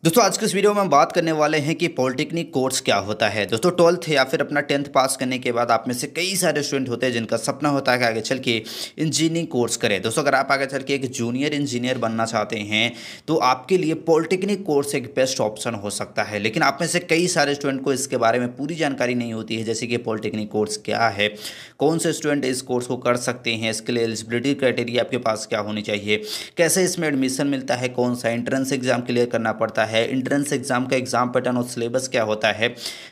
दोस्तों आज के इस वीडियो में हम बात करने वाले हैं कि पॉलिटेक्निक कोर्स क्या होता है। दोस्तों 12th या फिर अपना 10th पास करने के बाद आप में से कई सारे स्टूडेंट होते हैं जिनका सपना होता है कि आगे चल के इंजीनियरिंग कोर्स करें। दोस्तों अगर आप आगे चल के एक जूनियर इंजीनियर बनना चाहते हैं तो आपके लिए पॉलिटेक्निक कोर्स एक बेस्ट ऑप्शन हो सकता है। लेकिन आप में से कई सारे स्टूडेंट को इसके बारे में पूरी जानकारी नहीं होती है, जैसे कि पॉलिटेक्निक कोर्स क्या है, कौन से स्टूडेंट इस कोर्स को कर सकते हैं, इसके लिए एलिजिबिलिटी क्राइटेरिया आपके पास क्या होनी चाहिए, कैसे इसमें एडमिशन मिलता है, कौन सा एंट्रेंस एग्जाम क्लियर करना पड़ता है, एंट्रेंस एग्जाम का एग्जाम पैटर्न और सिलेबस क्या होता है,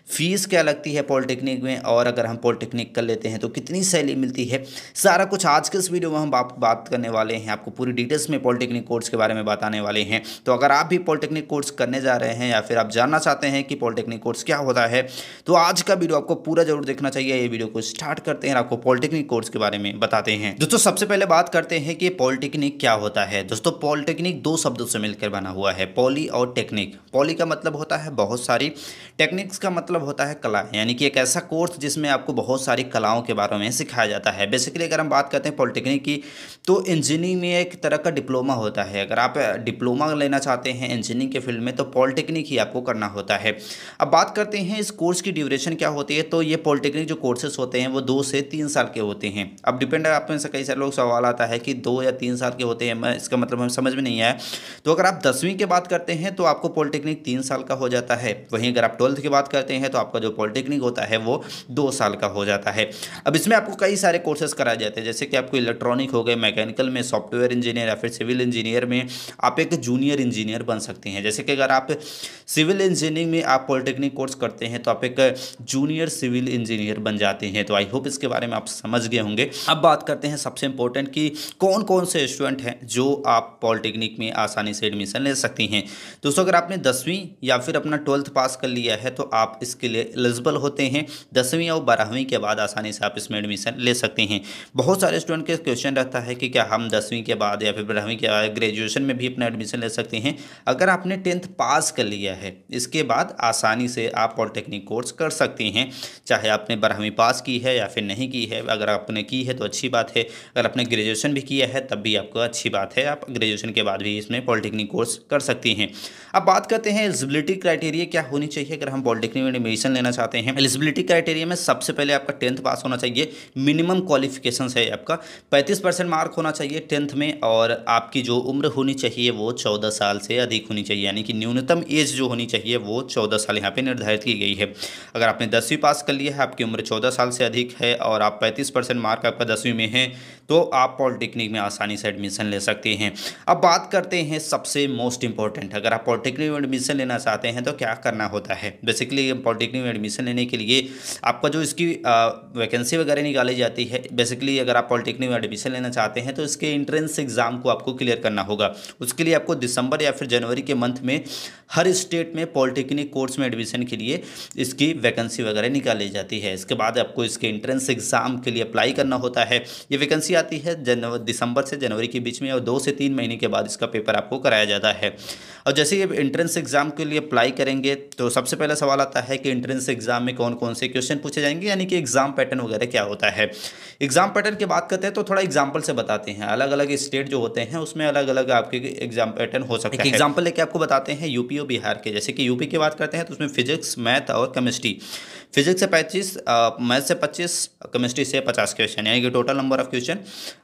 फीस क्या लगती है पॉलिटेक्निक में, और अगर हम पॉलिटेक्निक कर लेते हैं तो कितनी सैलरी मिलती है, सारा कुछ आज के इस वीडियो में हम बात करने वाले हैं। आपको पूरी डिटेल्स में पॉलिटेक्निक कोर्स के बारे में बताने वाले हैं। तो अगर आप भी पॉलिटेक्निक कोर्स करने जा रहे हैं या फिर आप जानना चाहते हैं कि पॉलिटेक्निक कोर्स क्या होता है तो आज का वीडियो आपको पूरा जरूर देखना चाहिए। ये वीडियो को स्टार्ट करते हैं, आपको पॉलिटेक्निक कोर्स के बारे में बताते हैं। दोस्तों सबसे पहले बात करते हैं कि पॉलिटेक्निक क्या होता है। दोस्तों पॉलिटेक्निक दो शब्दों से मिलकर बना हुआ है, पॉली और टेक्निक। पॉली का मतलब होता है बहुत सारी, टेक्निक्स का मतलब होता है कला, यानी कि एक ऐसा कोर्स जिसमें आपको बहुत सारी कलाओं के बारे में सिखाया जाता है। बेसिकली अगर हम बात करते हैं पॉलिटेक्निक की तो इंजीनियरिंग में एक तरह का डिप्लोमा होता है। अगर आप डिप्लोमा लेना चाहते हैं इंजीनियरिंग के फील्ड में तो पॉलिटेक्निक ही आपको करना होता है। अब बात करते हैं इस कोर्स की ड्यूरेशन क्या होती है। तो ये पॉलिटेक्निक जो कोर्सेज होते हैं वो 2 से 3 साल के होते हैं। अब डिपेंड है, आप में से कई सारे लोग सवाल आता है कि 2 या 3 साल के होते हैं, मैं इसका मतलब हमें समझ में नहीं आया। तो अगर आप 10वीं की बात करते हैं तो आपको पॉलिटेक्निक 3 साल का हो जाता है। वहीं अगर आप 12th की बात करते हैं तो आपका जो पॉलिटेक्निक होता है वो 2 साल का हो जाता है। अब इसमें आपको कई सारे कोर्सेज कराए जाते हैं, जैसे कि आपको इलेक्ट्रॉनिक हो गए, मैकेनिकल में, सॉफ्टवेयर इंजीनियर या फिर सिविल इंजीनियर में आप एक जूनियर इंजीनियर बन सकते हैं। जैसे कि अगर आप सिविल इंजीनियरिंग में आप पॉलिटेक्निक कोर्स करते हैं तो आप एक जूनियर सिविल इंजीनियर बन जाते हैं। तो आई होप इसके बारे में आप समझ गए होंगे। अब बात करते हैं सबसे इंपॉर्टेंट कि कौन कौन से स्टूडेंट हैं जो आप पॉलिटेक्निक में आसानी से एडमिशन ले सकती हैं। दोस्तों अगर आपने 10वीं या फिर अपना 12th पास कर लिया है तो आप इसके लिए एलिजिबल होते हैं। 10वीं और 12वीं के बाद आसानी से आप इसमें एडमिशन ले सकते हैं। बहुत सारे स्टूडेंट के क्वेश्चन रहता है कि क्या हम 10वीं के बाद या फिर 12वीं के बाद ग्रेजुएशन में भी अपना एडमिशन ले सकते हैं। अगर आपने 10th पास कर लिया है इसके बाद आसानी से आप पॉलिटेक्निक कोर्स कर सकते हैं, चाहे आपने 12वीं पास की है या फिर नहीं की है। अगर आपने की है तो अच्छी बात है, अगर आपने ग्रेजुएशन भी किया है तब भी आपको अच्छी बात है, आप ग्रेजुएशन के बाद भी इसमें पॉलिटेक्निक कोर्स कर सकती हैं। अब बात करते हैं एलिजिबिलिटी क्राइटेरिया क्या होनी चाहिए अगर हम पॉलिटेक्निक में एडमिशन लेना चाहते हैं। एलिजिबिलिटी क्राइटेरिया में सबसे पहले आपका 10th पास होना चाहिए। मिनिमम क्वालिफिकेशन है आपका 35% मार्क होना चाहिए 10th में, और आपकी जो उम्र होनी चाहिए वो 14 साल से अधिक होनी चाहिए, यानी कि न्यूनतम एज जो होनी चाहिए वो 14 साल यहाँ पे निर्धारित की गई है। अगर आपने 10वीं पास कर लिया है, आपकी उम्र 14 साल से अधिक है और आप 35% मार्क आपका 10वीं में है तो आप पॉलिटेक्निक में आसानी से एडमिशन ले सकते हैं। अब बात करते हैं सबसे मोस्ट इंपॉर्टेंट, अगर आप पॉलिटेक्निक में एडमिशन लेना चाहते हैं तो क्या करना होता है। बेसिकली पॉलिटेक्निक में एडमिशन लेने के लिए आपका जो इसकी वैकेंसी वगैरह निकाली जाती है। बेसिकली अगर आप पॉलिटेक्निक में एडमिशन लेना चाहते हैं तो इसके एंट्रेंस एग्जाम को आपको क्लियर करना होगा। उसके लिए आपको दिसंबर या फिर जनवरी के मंथ में हर स्टेट में पॉलिटेक्निक कोर्स में एडमिशन के लिए इसकी वैकेंसी वगैरह निकाली जाती है। इसके बाद आपको इसके एंट्रेंस एग्जाम के लिए अप्लाई करना होता है। ये वैकेंसी आती है दिसंबर से जनवरी के बीच में और 2 से 3 महीने के बाद इसका पेपर आपको कराया जाता है। और जैसे ये एंट्रेंस एग्जाम के लिए अप्लाई करेंगे तो सबसे पहला सवाल आता है कि एंट्रेंस एग्जाम में कौन कौन से क्वेश्चन पूछे जाएंगे, यानी कि एग्जाम पैटर्न वगैरह क्या होता है। एग्जाम पैटर्न की बात करते हैं तो थोड़ा एग्जाम्पल से बताते हैं। अलग अलग स्टेट जो होते हैं उसमें अलग अलग आपके एग्जाम पैटर्न हो सकता है। एग्जाम्पल लेके आपको बताते हैं यूपी और बिहार के। जैसे कि यूपी की बात करते हैं तो उसमें फिजिक्स, मैथ और केमिस्ट्री। फिजिक्स से 35, मैथ से 25, केमिस्ट्री से 50 क्वेश्चन, यानी कि टोटल नंबर ऑफ क्वेश्चन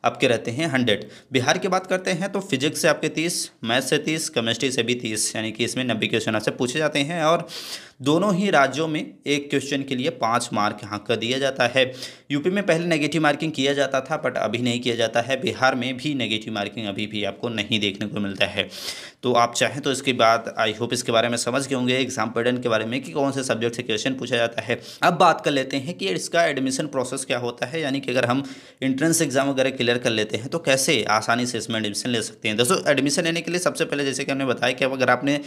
आपके रहते हैं 100। बिहार की बात करते हैं तो फिजिक्स से आपके 30, मैथ से 30, केमिस्ट्री से भी 30, यानी कि इसमें 90 क्वेश्चन आपसे पूछे जाते हैं। और दोनों ही राज्यों में एक क्वेश्चन के लिए 5 मार्क यहाँ का दिया जाता है। यूपी में पहले नेगेटिव मार्किंग किया जाता था बट अभी नहीं किया जाता है। बिहार में भी नेगेटिव मार्किंग अभी भी आपको नहीं देखने को मिलता है। तो आप चाहें तो इसके बाद आई होप इसके बारे में समझ गए होंगे एग्जाम पैटर्न के बारे में कि कौन से सब्जेक्ट से क्वेश्चन पूछा जाता है। अब बात कर लेते हैं कि इसका एडमिशन प्रोसेस क्या होता है, यानी कि अगर हम एंट्रेंस एग्जाम वगैरह क्लियर कर लेते हैं तो कैसे आसानी से इसमें एडमिशन ले सकते हैं। दोस्तों एडमिशन लेने के लिए सबसे पहले जैसे कि हमने बताया कि अगर आपने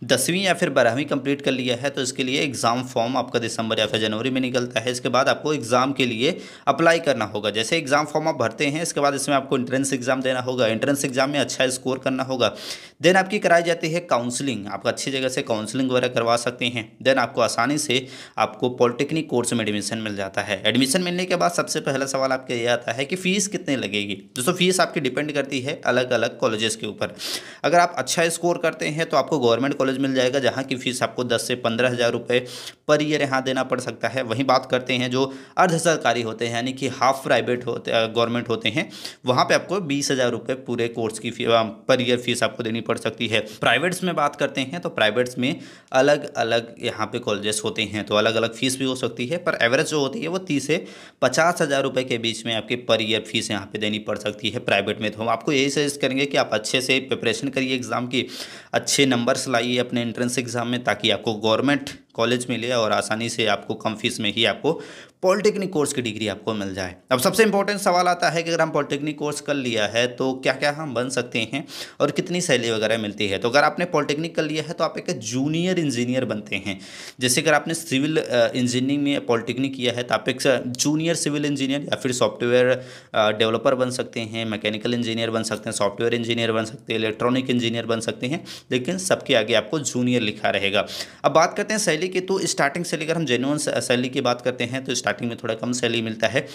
10वीं या फिर 12वीं कंप्लीट कर लिया है तो तो इसके लिए एग्ज़ाम फॉर्म आपका दिसंबर या फिर जनवरी में निकलता है। इसके बाद आपको एग्ज़ाम के लिए अप्लाई करना होगा। जैसे एग्ज़ाम फॉर्म आप भरते हैं, इसके बाद इसमें आपको एंट्रेंस एग्ज़ाम देना होगा। एंट्रेंस एग्ज़ाम में अच्छा स्कोर करना होगा। देन आपकी कराई जाती है काउंसलिंग। आप अच्छी जगह से काउंसलिंग वगैरह करवा सकते हैं। देन आपको आसानी से आपको पॉलिटेक्निक कोर्स में एडमिशन मिल जाता है। एडमिशन मिलने के बाद सबसे पहला सवाल आपका ये आता है कि फ़ीस कितने लगेगी। दोस्तों फीस आपकी डिपेंड करती है अलग अलग कॉलेजेस के ऊपर। अगर आप अच्छा स्कोर करते हैं तो आपको गवर्नमेंट कॉलेज मिल जाएगा, जहाँ की फ़ीस आपको 10 से 15,000 रुपये पर ईयर यहाँ देना पड़ सकता है। वहीं बात करते हैं जो अर्ध सरकारी होते हैं, यानी कि हाफ प्राइवेट होते गवर्नमेंट होते हैं, वहाँ पे आपको 20,000 रुपये पूरे कोर्स की पर ईयर फीस आपको देनी पड़ सकती है। प्राइवेट्स में बात करते हैं तो प्राइवेट्स में अलग अलग यहाँ पे कॉलेजेस होते हैं, तो अलग अलग फीस भी हो सकती है, पर एवरेज जो होती है वो 30 से 50,000 रुपये के बीच में आपकी पर ईयर फीस यहाँ पे देनी पड़ सकती है प्राइवेट में। तो हम आपको यही सजेस्ट करेंगे कि आप अच्छे से प्रिपरेशन करिए एग्ज़ाम की, अच्छे नंबर्स लाइए अपने एंट्रेंस एग्ज़ाम में, ताकि आपको गवर्नमेंट कॉलेज मिले और आसानी से आपको कम फीस में ही आपको पॉलिटेक्निक कोर्स की डिग्री आपको मिल जाए। अब सबसे इंपॉर्टेंट सवाल आता है कि अगर हम पॉलिटेक्निक कोर्स कर लिया है तो क्या क्या हम बन सकते हैं और कितनी सैलरी वगैरह मिलती है। तो अगर आपने पॉलिटेक्निक कर लिया है तो आप एक जूनियर इंजीनियर बनते हैं। जैसे अगर आपने सिविल इंजीनियरिंग में पॉलिटेक्निक किया है तो आप एक जूनियर सिविल इंजीनियर या फिर सॉफ्टवेयर डेवलपर बन सकते हैं, मैकेनिकल इंजीनियर बन सकते हैं, सॉफ्टवेयर इंजीनियर बन सकते हैं, इलेक्ट्रॉनिक इंजीनियर बन सकते हैं, लेकिन सबके आगे आपको जूनियर लिखा रहेगा। अब बात करते हैं सैलरी की, तो स्टार्टिंग सैलरी अगर हम जेन्युइन सैलरी की बात करते हैं तो स्टार्टिंग में थोड़ा कम सैलरी मिलता है।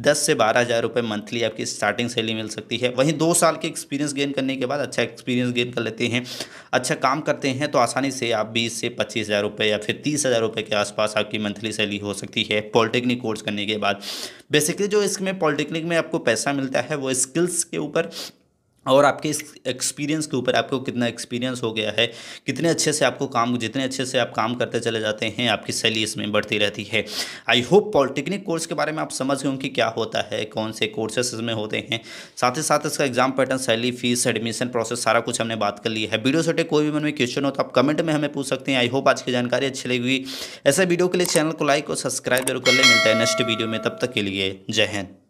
10 से 12,000 रुपये मंथली आपकी स्टार्टिंग सैलरी मिल सकती है। वहीं 2 साल के एक्सपीरियंस गेन करने के बाद, अच्छा एक्सपीरियंस गेन कर लेते हैं, अच्छा काम करते हैं, तो आसानी से आप 20 से 25,000 रुपये या फिर 30,000 रुपये के आसपास आपकी मंथली सैलरी हो सकती है पॉलिटेक्निक कोर्स करने के बाद। बेसिकली जो इसमें पॉलिटेक्निक में आपको पैसा मिलता है वो स्किल्स के ऊपर और आपके इस एक्सपीरियंस के ऊपर, आपको कितना एक्सपीरियंस हो गया है, कितने अच्छे से आपको काम, जितने अच्छे से आप काम करते चले जाते हैं, आपकी सैलरी इसमें बढ़ती रहती है। आई होप पॉलिटेक्निक कोर्स के बारे में आप समझ गए कि क्या होता है, कौन से कोर्सेस इसमें होते हैं, साथ ही साथ इसका exam pattern, salary, fees, admission process, सारा कुछ हमने बात कर लिया है। वीडियो से कोई भी मन में क्वेश्चन हो तो आप कमेंट में हमें पूछ सकते हैं। आई होप आज की जानकारी अच्छी लगी। ऐसे वीडियो के लिए चैनल को लाइक और सब्सक्राइब जरूर कर ले। मिलता है नेक्स्ट वीडियो में, तब तक के लिए जय हिंद।